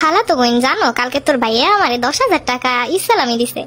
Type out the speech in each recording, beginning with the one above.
খালা তো বোন জানো, কালকে তোর ভাইয়া আমারে 10,000 টাকা ইসলামি দিছে।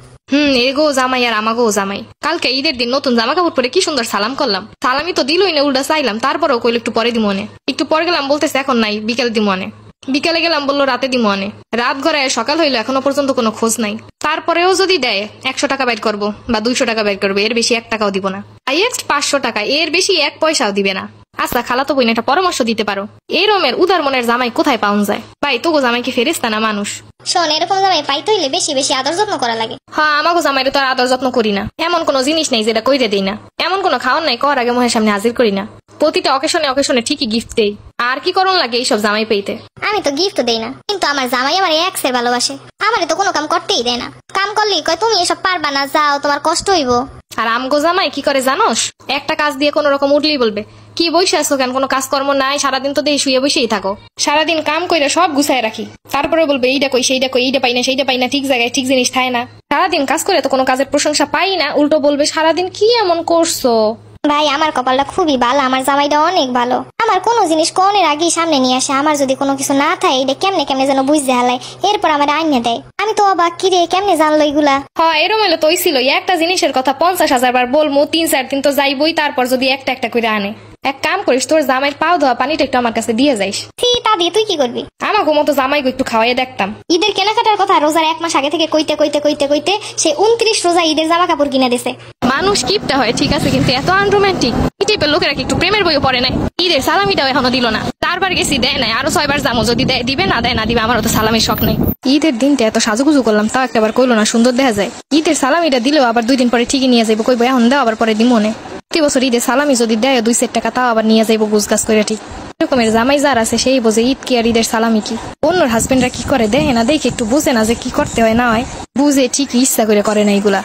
এগো জামাই আর আমাগো জামাই, কালকে ঈদের দিন নতুন জামা কাপড় পরে কি সুন্দর সালাম করলাম। সালামি তো দিলই না, উল্টা চাইলাম। তারপরেও কইল একটু পরে দিমনে। একটু পরে গেলাম, বলতেছে এখন নাই, বিকেল দিমনে। বিকালে গেলাম, বললো রাতে দিমনে। রাত ঘরে সকাল হইলো, এখনো পর্যন্ত কোনো খোঁজ নাই। তারপরেও যদি দেয় 100 টাকা বাইর করবো বা 200 টাকা বাইর করবো, এর বেশি 1 টাকাও দিব না। হাইয়েস্ট 500 টাকা, এর বেশি 1 পয়সাও দিবে না। আচ্ছা খালা তো বোন, একটা পরামর্শ দিতে পারো, এই রমের উদার মনের জামাই কোথায় পাওয়া যায়? ভাই তোগো জামাই কি ফেরেশতা না মানুষ? শোন, এরকম জামাই পাইতে হইলে বেশি বেশি আদর যত্ন করা লাগে। হ্যাঁ, আমাগো জামাইরে তো আর আদর যত্ন করি না। এমন কোনো জিনিস নেই যেটা কইরে দেই না। এমন কোনো খাওয়ার নাই কর আগে মুখের সামনে হাজির করি না। প্রতিটা অকেশনে অকেশনে ঠিকই গিফট দেই। আর কি করণ লাগে এইসব জামাই পেইতে? আমি তো গিফট দেই না, কিন্তু আমার জামাই আমার এক্সের ভালোবাসে। আমারে তো কোনো কাম করতেই দেয় না। কাম করলেই কয় তুমি এসব পারবা না, যাও, তোমার কষ্ট হইব। আর আমগো জামাই কি করে জানোস? একটা কাজ দিয়ে কোনো রকম উঠলেই বলবে, কি বসে আছো কেন, কোনো কাজকর্ম নাই, সারাদিন তো দেই শুয়ে বসেই থাকো। সারাদিন কাম কইরা সব গুছায় রাখি, তারপরে বলবে এইটা কই সেইটা কই, এইটা পাই না সেইটা পাই না, ঠিক জায়গায় ঠিক জিনিস থাকে না। সারাদিন কাজ করে তো কোনো কাজের প্রশংসা পাই না, উল্টো বলবে সারাদিন কি এমন করছো। ভাই আমার কপালটা খুবই ভালো, আমার জামাইটা অনেক ভালো। আমার কোনো জিনিস কোনের আগেই সামনে নিয়ে আসে। আমার যদি কোনো কিছু না থাকে, এটা কেমনে কেমনে যেন বুঝতে হালাই, এরপর আমার আইনে দেয়। আমি তো অবাক, কি রে কেমনে জানলো এগুলা? হ্যাঁ, এরম হলে তোই ছিল একটা জিনিসের কথা 50,000 বার বলবো, 3-4 দিন তো যাইবই, তারপর যদি একটা একটা করে আনে। এক কাম করিস, তোর জামাইয়ের পাও ধোয়া পানিটা একটু আমার কাছে দিয়ে যাইস। তা দিয়ে তুই কি করবি? আমাকে মতো জামাইকে একটু খাওয়াইয়ে দেখতাম। ঈদের কেনাকাটার কথা রোজার 1 মাস আগে থেকে কইতে কইতে কইতে কইতে সে 29 রোজা ঈদের জামা কাপড় কিনে দিছে। মানুষ কিপটা হয় ঠিক আছে, কিন্তু এত আনরোমান্টিক। এই টাইপের লোকেরা কি একটু প্রেমের বইও পড়ে নাই? ঈদের সালামিটাও এখনো দিল না। 4 বার গেছি, দেয় নাই। আরো 6 বার যাবো, যদি দিবে না দেয় না দিবে, আমারও তো সালামির শখ নাই। ঈদের দিনটা এত সাজুগুজু করলাম, তাও একটাবার কইলো না সুন্দর দেখা যায়। ঈদের সালামিটা দিলেও আবার 2 দিন পরে ঠিকই নিয়ে যাইবো, কইবো এখন দাও, আবার পরে দিমনে। প্রতি বছর ঈদের সালামি যদি দেয় 2 সেট টাকা, তাও আবার নিয়ে যাইবো গুছ গাছ করে। ঠিক এরকমের জামাই যার আছে সেই বোঝে ঈদ কি আর ঈদের সালামি কি। অন্যর হাজবেন্ডরা কি করে দেখে না, দেখে একটু বুঝে না যে কি করতে হয় না হয়, বুঝে ঠিকই ইচ্ছা করে না এগুলা।